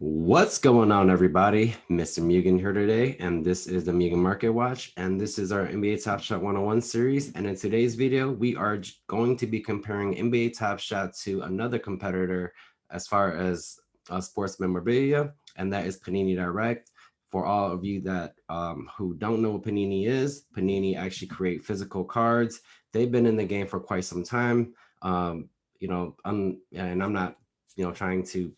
What's going on, everybody? Mr. Mugen here today, and this is the Mugen Market Watch, and this is our NBA Top Shot 101 series. And in today's video, we are going to be comparing NBA Top Shot to another competitor as far as sports memorabilia, and that is Panini Direct. For all of you that who don't know what Panini is, Panini actually create physical cards. They've been in the game for quite some time. And I'm not, trying to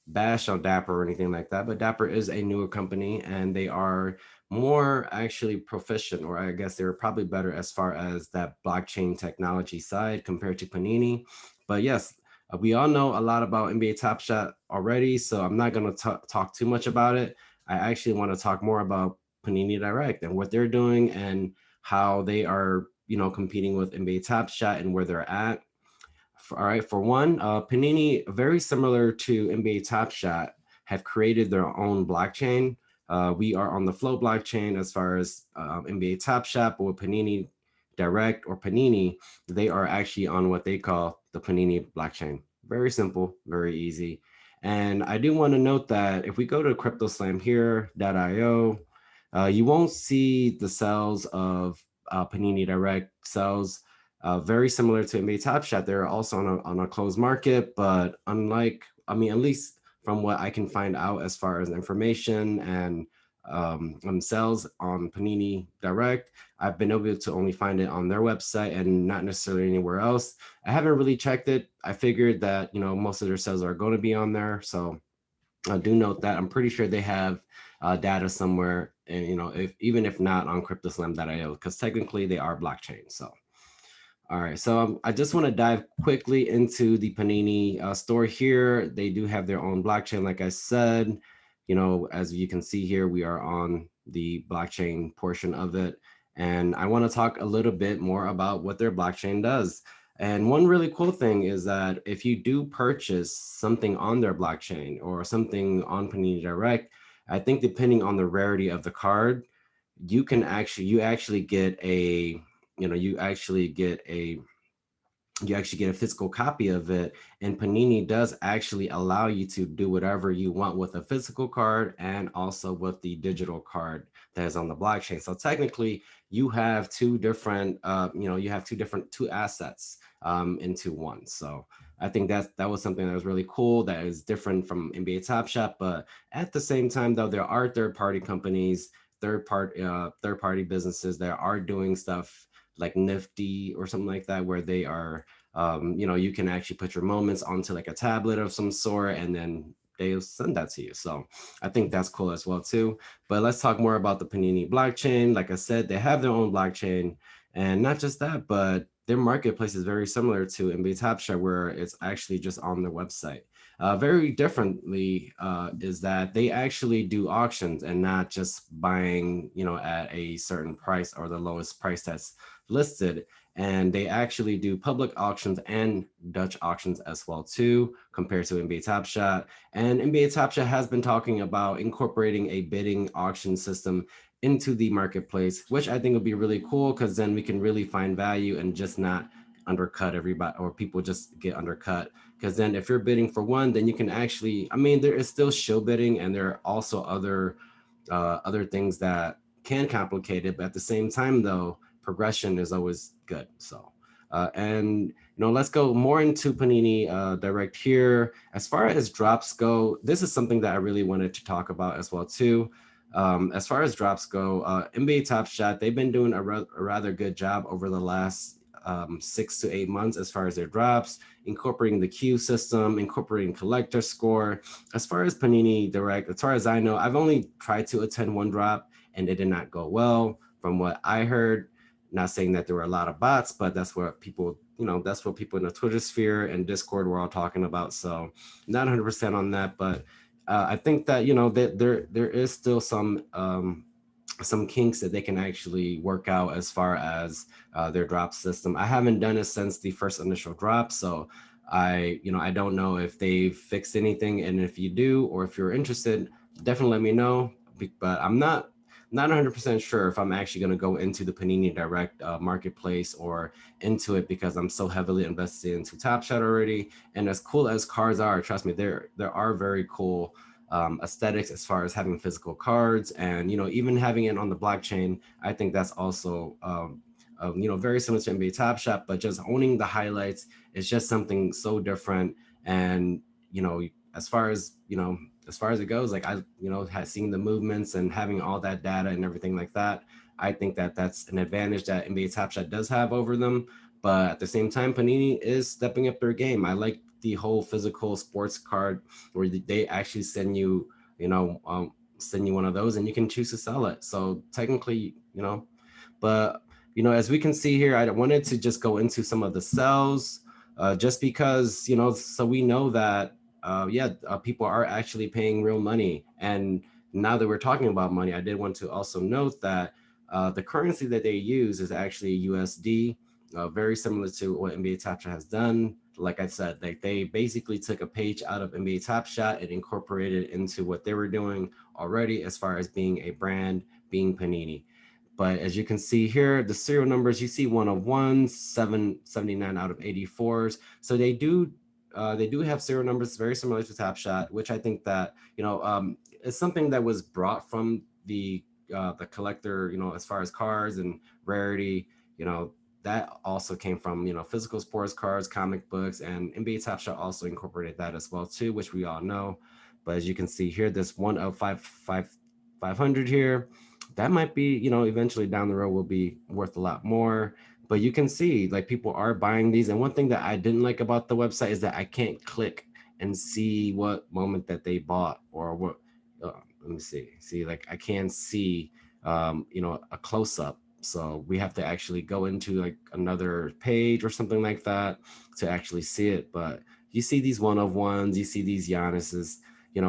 bash on Dapper or anything like that, but Dapper is a newer company and they are more actually proficient, or I guess they're probably better as far as that blockchain technology side compared to Panini. But yes, we all know a lot about NBA Top Shot already, so I'm not going to talk too much about it. I actually want to talk more about Panini Direct and what they're doing and how they are, competing with NBA Top Shot and where they're at. All right, for one, Panini, very similar to NBA Top Shot, have created their own blockchain. We are on the Flow blockchain as far as NBA Top Shot, but with Panini Direct or Panini, they are actually on what they call the Panini blockchain. Very simple, very easy. And I do want to note that if we go to CryptoSlam here.io, you won't see the cells of Panini Direct cells very similar to NBA Top Shot. They're also on a closed market, but unlike, at least from what I can find out as far as information and sales on Panini Direct, I've been able to only find it on their website and not necessarily anywhere else. I haven't really checked it. I figured that, most of their sales are going to be on there. So I do note that I'm pretty sure they have data somewhere, and even if not on CryptoSlam.io, because technically they are blockchain. So. All right, so I just want to dive quickly into the Panini store here. They do have their own blockchain, like I said. As you can see here, we are on the blockchain portion of it. And I want to talk a little bit more about what their blockchain does. And one really cool thing is that if you do purchase something on their blockchain or something on Panini Direct, I think depending on the rarity of the card, you actually get a you actually get a physical copy of it, and Panini does actually allow you to do whatever you want with a physical card and also with the digital card that is on the blockchain. So technically you have two different two assets into one. So I think that was something that was really cool, that is different from NBA Top Shot. But at the same time, though, there are third-party companies, third-party businesses that are doing stuff like Nifty or something like that, where they are, you can actually put your moments onto like a tablet of some sort, and then they'll send that to you. So I think that's cool as well too. But let's talk more about the Panini blockchain. Like I said, they have their own blockchain, and not just that, but their marketplace is very similar to NBA Top Shot, where it's actually just on their website. Very differently is that they actually do auctions and not just buying, at a certain price or the lowest price that's listed. And they actually do public auctions and Dutch auctions as well too, compared to NBA Top Shot. And NBA Top Shot has been talking about incorporating a bidding auction system into the marketplace, which I think would be really cool, because then we can really find value and just not undercut everybody, or people just get undercut. Because then if you're bidding for one, then you can actually, there is still show bidding, and there are also other things that can complicate it, but at the same time though, progression is always good. So and let's go more into Panini Direct here. As far as drops go, this is something that I really wanted to talk about as well too. As far as drops go, NBA Top Shot, they've been doing a rather good job over the last 6 to 8 months as far as their drops, incorporating the queue system, incorporating collector score. As far as Panini Direct, as far as I know, I've only tried to attend one drop and it did not go well from what I heard. Not saying that there were a lot of bots, but that's what people, that's what people in the Twitter sphere and Discord were all talking about. So not 100% on that, but I think that, that there is still some kinks that they can actually work out as far as their drop system. I haven't done it since the first initial drop, so I don't know if they've fixed anything. And if you do, or if you're interested, definitely let me know. But I'm not 100% sure if I'm actually going to go into the Panini Direct marketplace or into it, because I'm so heavily invested into Top Shot already. And as cool as cards are, trust me, there are very cool aesthetics as far as having physical cards, and even having it on the blockchain. I think that's also very similar to NBA Top Shot, but just owning the highlights is just something so different. And you know, as far as as far as it goes, like I has seen the movements and having all that data and everything like that. I think that that's an advantage that NBA Top Shot does have over them. But at the same time, Panini is stepping up their game. I like the whole physical sports card where they actually you know, um, send you one of those and you can choose to sell it. So technically, but as we can see here, I wanted to just go into some of the sells, just because so we know that people are actually paying real money. And now that we're talking about money, I did want to also note that the currency that they use is actually USD, very similar to what NBA Top Shot has done. Like I said, they basically took a page out of NBA Top Shot and incorporated it into what they were doing already as far as being a brand, being Panini. But as you can see here, the serial numbers, you see one of ones, 779 out of 84s. So they do have serial numbers very similar to Top Shot, which I think that is something that was brought from the collector, as far as cards and rarity, you know, that also came from physical sports cards, comic books, and NBA Top Shot also incorporated that as well too, which we all know. But as you can see here, this one of 500 here, that might be eventually down the road will be worth a lot more. But you can see like people are buying these. And one thing that I didn't like about the website is that I can't click and see what moment that they bought or what. Let me see, like I can't see a close-up, so we have to actually go into like another page or something like that to actually see it. But you see these one of ones, you see these Giannis's,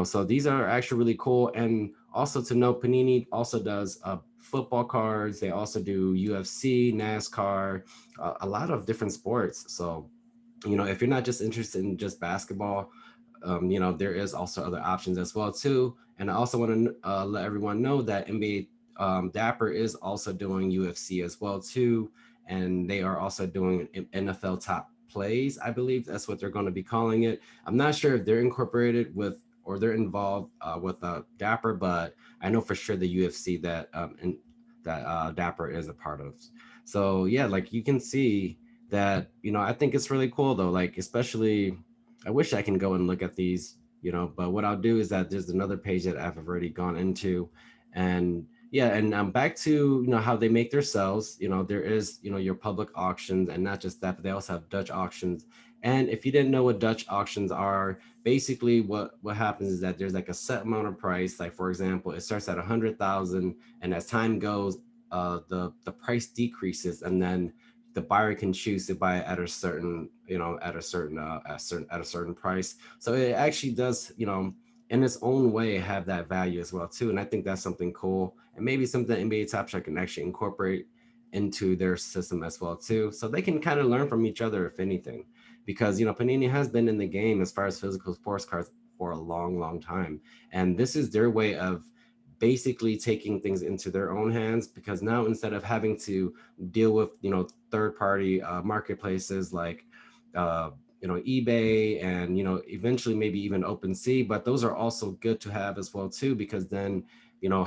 so these are actually really cool. And also to note, Panini also does football cards. They also do UFC, NASCAR, a lot of different sports. So if you're not just interested in just basketball, there is also other options as well too. And I also want to let everyone know that NBA Dapper is also doing UFC as well too, and they are also doing NFL Top Plays. I believe that's what they're going to be calling it. I'm not sure if they're incorporated with or they're involved with Dapper, but I know for sure the UFC that Dapper is a part of. So yeah, like you can see that I think it's really cool though. Like especially I wish I can go and look at these, but what I'll do is that there's another page that I've already gone into. And yeah, and back to how they make their sales. There is your public auctions, and not just that, but they also have Dutch auctions. And if you didn't know what Dutch auctions are, basically what happens is that there's like a set amount of price. Like for example, it starts at 100,000, and as time goes, the price decreases, and then the buyer can choose to buy it at a certain at a certain price. So it actually does in its own way have that value as well too. And I think that's something cool, and maybe something that NBA Top Shot can actually incorporate into their system as well too, so they can kind of learn from each other if anything. Because Panini has been in the game as far as physical sports cards for a long time, and this is their way of basically taking things into their own hands. Because now, instead of having to deal with third party marketplaces like eBay, and eventually maybe even OpenSea, but those are also good to have as well too, because then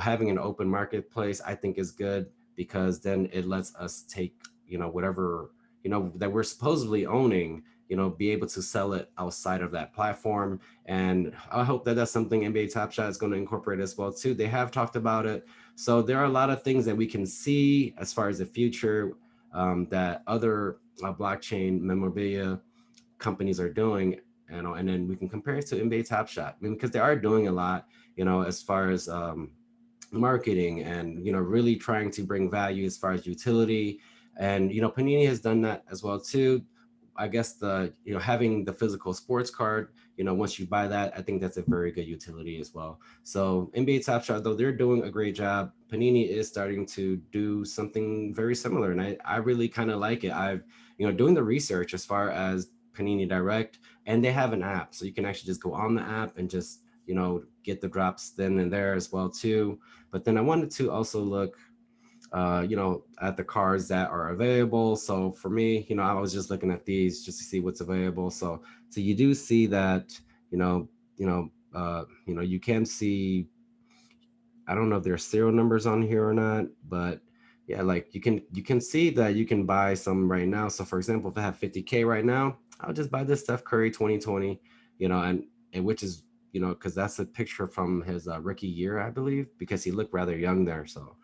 having an open marketplace I think is good, because then it lets us take whatever that we're supposedly owning, be able to sell it outside of that platform. And I hope that that's something NBA Top Shot is going to incorporate as well too. They have talked about it, so there are a lot of things that we can see as far as the future, that other blockchain memorabilia companies are doing, and then we can compare it to NBA Top Shot. I mean, because they are doing a lot, as far as marketing, and really trying to bring value as far as utility. And Panini has done that as well too. I guess the having the physical sports card, once you buy that, I think that's a very good utility as well. So NBA Top Shot, though they're doing a great job, Panini is starting to do something very similar, and I really kind of like it. I've doing the research as far as Panini Direct, and they have an app, so you can actually just go on the app and just get the drops then and there as well too. But then I wanted to also look at the cards that are available. So for me, I was just looking at these just to see what's available. So you do see that, you know, You can see, I don't know if there's serial numbers on here or not, but yeah, like you can see that you can buy some right now. So for example, if I have 50K right now, I'll just buy this Steph Curry 2020, and which is, because that's a picture from his rookie year, I believe, because he looked rather young there. So,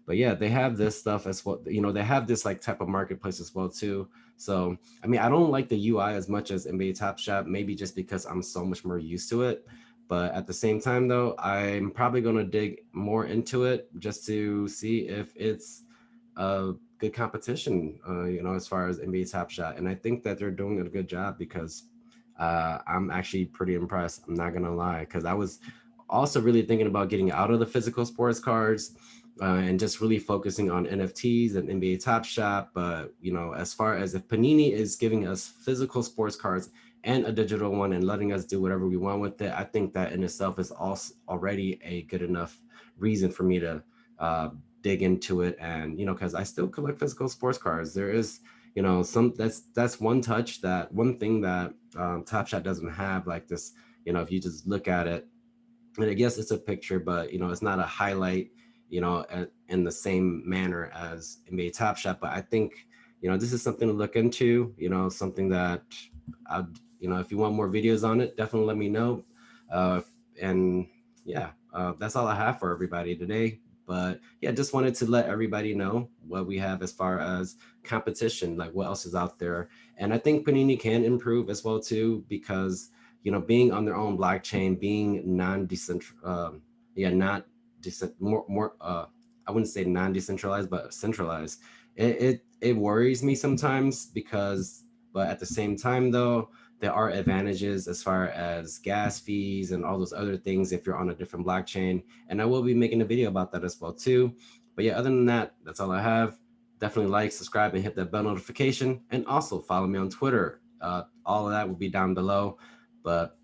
but yeah, they have this stuff as well. They have this like type of marketplace as well too. So I mean, I don't like the UI as much as NBA Top Shop, maybe just because I'm so much more used to it. But at the same time, though, I'm probably going to dig more into it just to see if it's a good competition, as far as NBA Top Shot. And I think that they're doing a good job because I'm actually pretty impressed. I'm not going to lie, because I was also really thinking about getting out of the physical sports cards, and just really focusing on NFTs and NBA Top Shot. But, as far as if Panini is giving us physical sports cards and a digital one and letting us do whatever we want with it, I think that in itself is also already a good enough reason for me to uh, dig into it. And because I still collect physical sports cards, there is some that's one thing that Top Shot doesn't have, like this. If you just look at it, and I guess it's a picture, but it's not a highlight, in the same manner as NBA Top Shot. But I think this is something to look into. Something that I, if you want more videos on it, definitely let me know. Uh, and yeah, that's all I have for everybody today. But yeah, just wanted to let everybody know what we have as far as competition, like what else is out there. And I think Panini can improve as well too, because being on their own blockchain, being non-decentral, yeah, not more, I wouldn't say non-decentralized, but centralized. It worries me sometimes because, but at the same time, though, there are advantages as far as gas fees and all those other things if you're on a different blockchain. And I will be making a video about that as well too. But yeah, other than that, that's all I have. Definitely like, subscribe, and hit that bell notification, and also follow me on Twitter. All of that will be down below. But